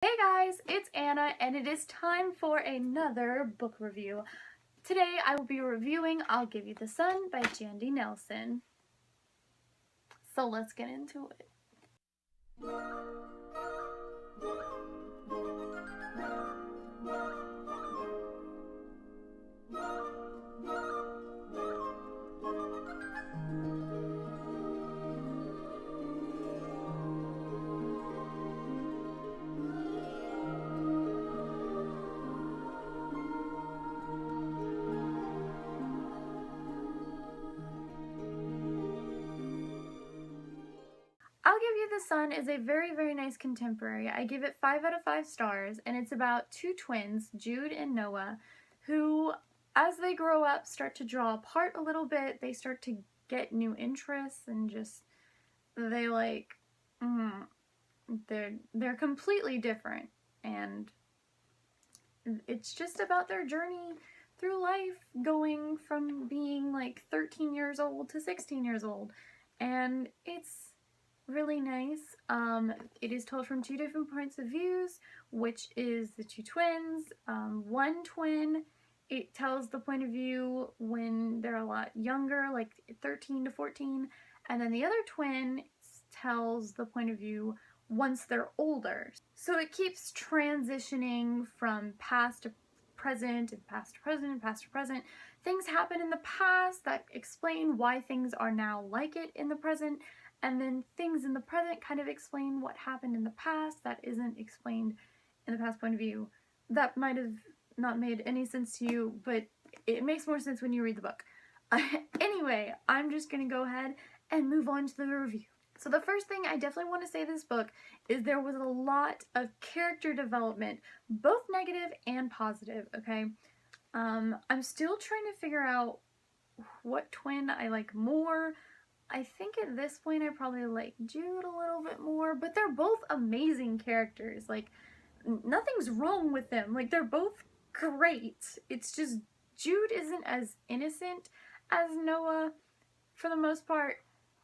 Hey guys, it's Anna and it is time for another book review. Today I will be reviewing I'll Give You the Sun by Jandy Nelson. So let's get into it. I'll Give You the Sun is a very nice contemporary. I give it 5 out of 5 stars, and it's about two twins, Jude and Noah, who as they grow up start to draw apart a little bit. They start to get new interests and just they they're completely different, and it's just about their journey through life, going from being like 13 years old to 16 years old, and it's really nice. It is told from two different points of views, which is the two twins. One twin, it tells the point of view when they're a lot younger, like 13 to 14, and then the other twin tells the point of view once they're older. So it keeps transitioning from past to present and past to present and past to present. Things happen in the past that explain why things are now like it in the present, and then things in the present kind of explain what happened in the past that isn't explained in the past point of view. That might have not made any sense to you, but it makes more sense when you read the book. Anyway, I'm just gonna go ahead and move on to the review. So the first thing I definitely want to say this book is there was a lot of character development, both negative and positive, okay? I'm still trying to figure out what twin I like more. I think at this point I probably like Jude a little bit more, but they're both amazing characters. Like, nothing's wrong with them. Like, they're both great. It's just Jude isn't as innocent as Noah for the most part.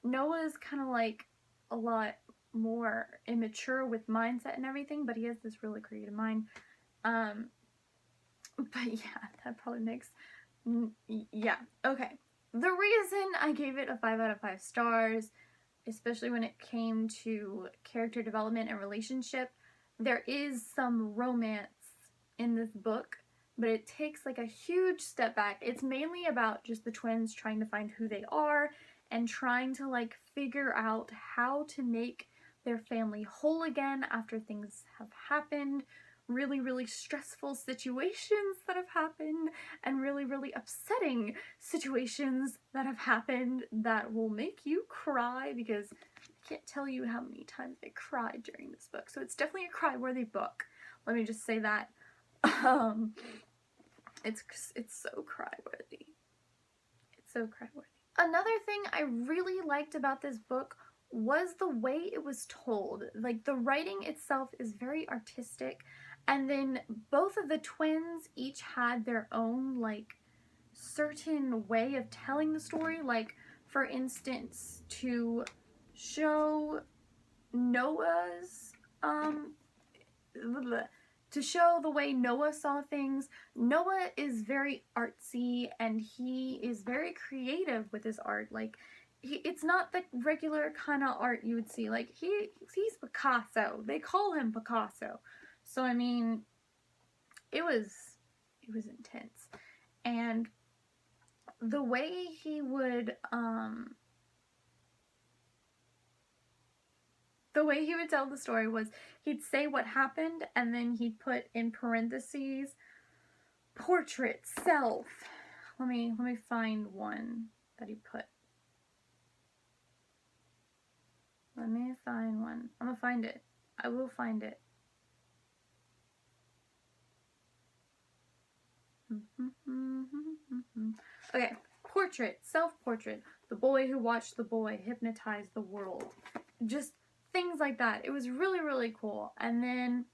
Noah's kind of like a lot more immature with mindset and everything, but he has this really creative mind. But yeah, that probably makes, yeah, okay. The reason I gave it a 5 out of 5 stars, especially when it came to character development and relationship, there is some romance in this book, but it takes like a huge step back. It's mainly about just the twins trying to find who they are and trying to like figure out how to make their family whole again after things have happened. Really stressful situations that have happened, and really upsetting situations that have happened that will make you cry, because I can't tell you how many times I cried during this book. So it's definitely a cry-worthy book. Let me just say that. It's so cry-worthy. It's so cry-worthy. Another thing I really liked about this book was the way it was told. Like, the writing itself is very artistic, and then both of the twins each had their own like certain way of telling the story. Like, for instance, to show Noah's to show the way Noah saw things. Noah is very artsy and he is very creative with his art. Like, it's not the regular kind of art you would see. Like, he's Picasso. They call him Picasso. So I mean, it was intense. And the way he would tell the story was he'd say what happened and then he'd put in parentheses portrait self. Let me find one that he put. Let me find one. I'm gonna find it. I will find it. Okay, portrait, self-portrait, the boy who watched the boy hypnotize the world. Just things like that. It was really cool. And then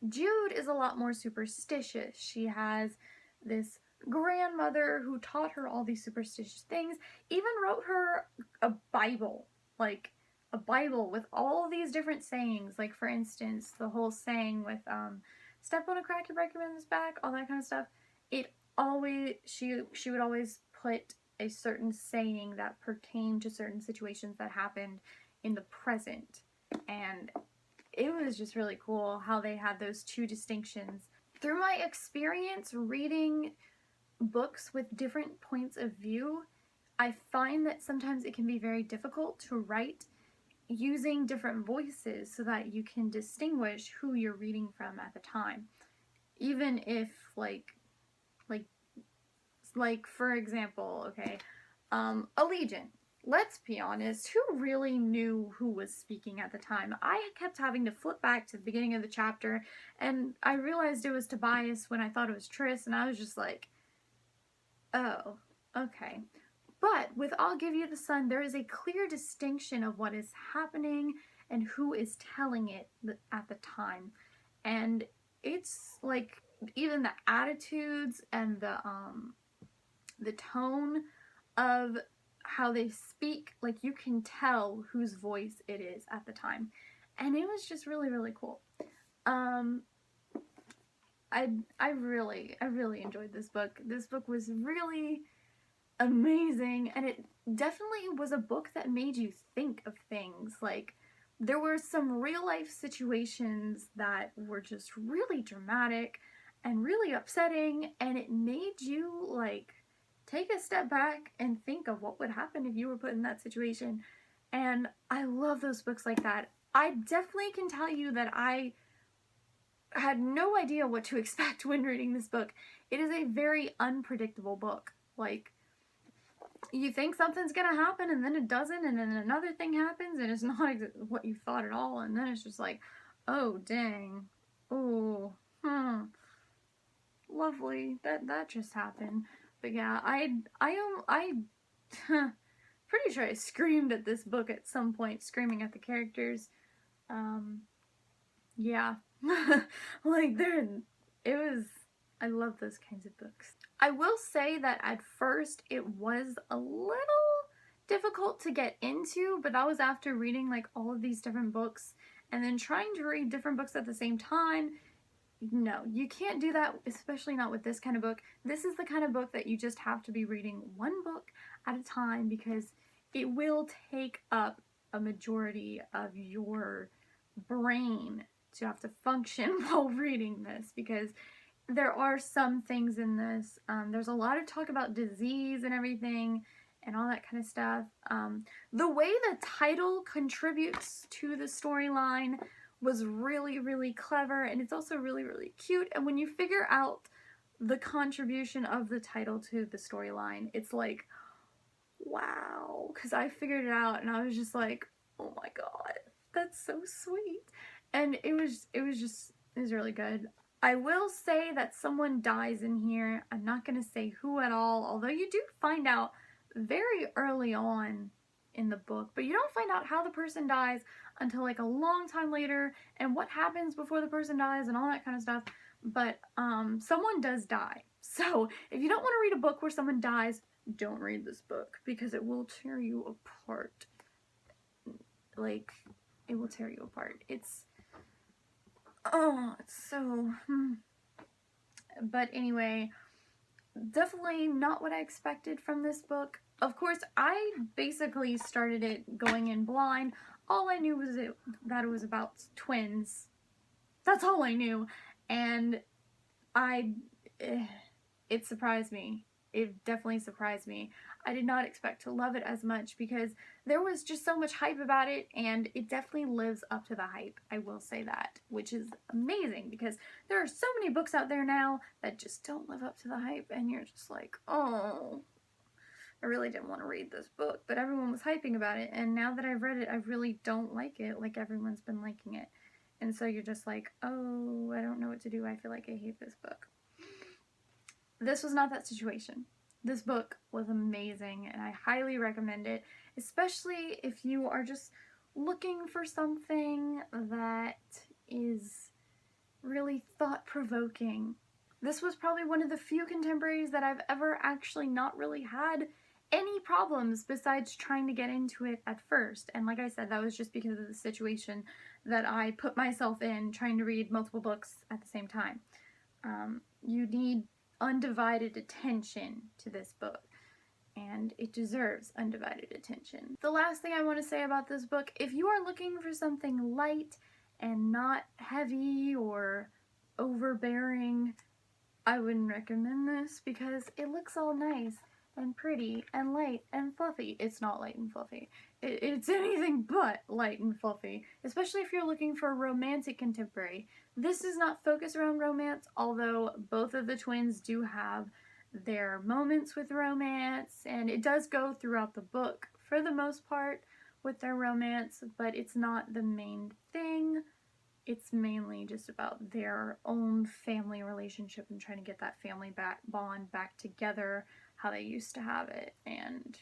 Jude is a lot more superstitious. She has this grandmother who taught her all these superstitious things, even wrote her a Bible. Like, a Bible with all these different sayings. Like, for instance, the whole saying with step on a crack, you break your man's back, all that kind of stuff. It always, she would always put a certain saying that pertained to certain situations that happened in the present. And it was just really cool how they had those two distinctions. Through my experience reading books with different points of view, I find that sometimes it can be very difficult to write using different voices so that you can distinguish who you're reading from at the time. Even if, like for example, okay, Allegiant. Let's be honest, who really knew who was speaking at the time? I kept having to flip back to the beginning of the chapter, and I realized it was Tobias when I thought it was Triss, and I was just like, oh, okay. But with I'll Give You the Sun, there is a clear distinction of what is happening and who is telling it at the time. And it's like even the attitudes and the tone of how they speak, like you can tell whose voice it is at the time. And it was just really, really cool. I really enjoyed this book. This book was really amazing, and it definitely was a book that made you think of things. Like, there were some real life situations that were just really dramatic and really upsetting, and it made you like take a step back and think of what would happen if you were put in that situation. And I love those books like that. I definitely can tell you that I had no idea what to expect when reading this book. It is a very unpredictable book. Like, you think something's gonna happen and then it doesn't, and then another thing happens and it's not what you thought at all, and then it's just like, oh dang, oh, lovely, that just happened. But yeah, I pretty sure I screamed at this book at some point, screaming at the characters. Yeah. Like, it was, I love those kinds of books. I will say that at first it was a little difficult to get into, but that was after reading like all of these different books and then trying to read different books at the same time. No, you can't do that, especially not with this kind of book. This is the kind of book that you just have to be reading one book at a time, because it will take up a majority of your brain to have to function while reading this, because there are some things in this. There's a lot of talk about disease and everything and all that kind of stuff. The way the title contributes to the storyline was really, really clever, and it's also really, really cute. And when you figure out the contribution of the title to the storyline, it's like, wow, because I figured it out and I was just like, oh my god, that's so sweet. And it was really good. I will say that someone dies in here. I'm not going to say who at all, although you do find out very early on in the book, but you don't find out how the person dies until like a long time later, and what happens before the person dies and all that kind of stuff. But someone does die. So if you don't want to read a book where someone dies, don't read this book, because it will tear you apart. Like, it will tear you apart. It's so... But anyway, definitely not what I expected from this book. Of course, I basically started it going in blind. All I knew was that it was about twins. That's all I knew. And it surprised me. It definitely surprised me. I did not expect to love it as much, because there was just so much hype about it, and it definitely lives up to the hype, I will say that, which is amazing, because there are so many books out there now that just don't live up to the hype, and you're just like, oh, I really didn't want to read this book, but everyone was hyping about it, and now that I've read it, I really don't like it like everyone's been liking it. And so you're just like, oh, I don't know what to do. I feel like I hate this book. This was not that situation. This book was amazing, and I highly recommend it, especially if you are just looking for something that is really thought-provoking. This was probably one of the few contemporaries that I've ever actually not really had any problems besides trying to get into it at first. And like I said, that was just because of the situation that I put myself in, trying to read multiple books at the same time. You need undivided attention to this book, and it deserves undivided attention. The last thing I want to say about this book, if you are looking for something light and not heavy or overbearing, I wouldn't recommend this because it looks all nice and pretty and light and fluffy. It's not light and fluffy. It's anything but light and fluffy, especially if you're looking for a romantic contemporary. This is not focused around romance, although both of the twins do have their moments with romance, and it does go throughout the book for the most part with their romance, but it's not the main thing. It's mainly just about their own family relationship and trying to get that family bond back together, how they used to have it, and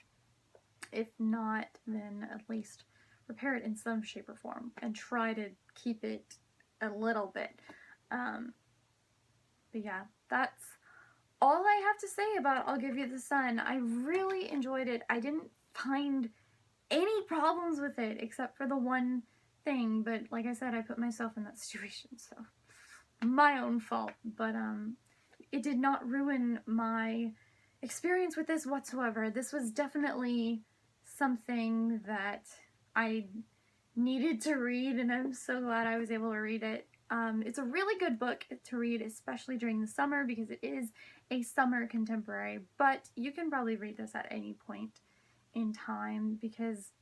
if not, then at least repair it in some shape or form and try to keep it a little bit. But yeah, that's all I have to say about I'll Give You the Sun. I really enjoyed it. I didn't find any problems with it except for the one thing, but like I said, I put myself in that situation, so my own fault. But it did not ruin my experience with this whatsoever. This was definitely something that I needed to read, and I'm so glad I was able to read it. It's a really good book to read, especially during the summer, because it is a summer contemporary, but you can probably read this at any point in time, because,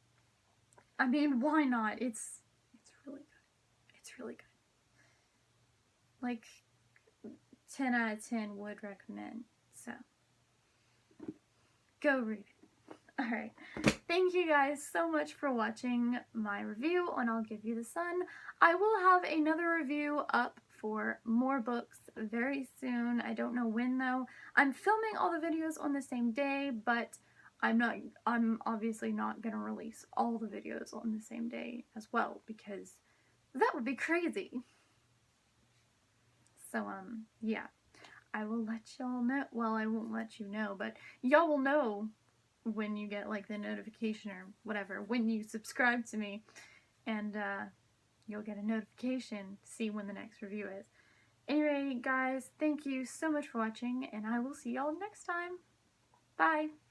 I mean, why not? It's really good. It's really good. Like, 10 out of 10 would recommend, so go read it. Alright, thank you guys so much for watching my review on I'll Give You the Sun. I will have another review up for more books very soon. I don't know when though. I'm filming all the videos on the same day, but I'm obviously not going to release all the videos on the same day as well, because that would be crazy. So, yeah. I will let y'all know. Well, I won't let you know, but y'all will know when you get like the notification or whatever, when you subscribe to me, and you'll get a notification to see when the next review is. Anyway, guys, thank you so much for watching, and I will see y'all next time. Bye!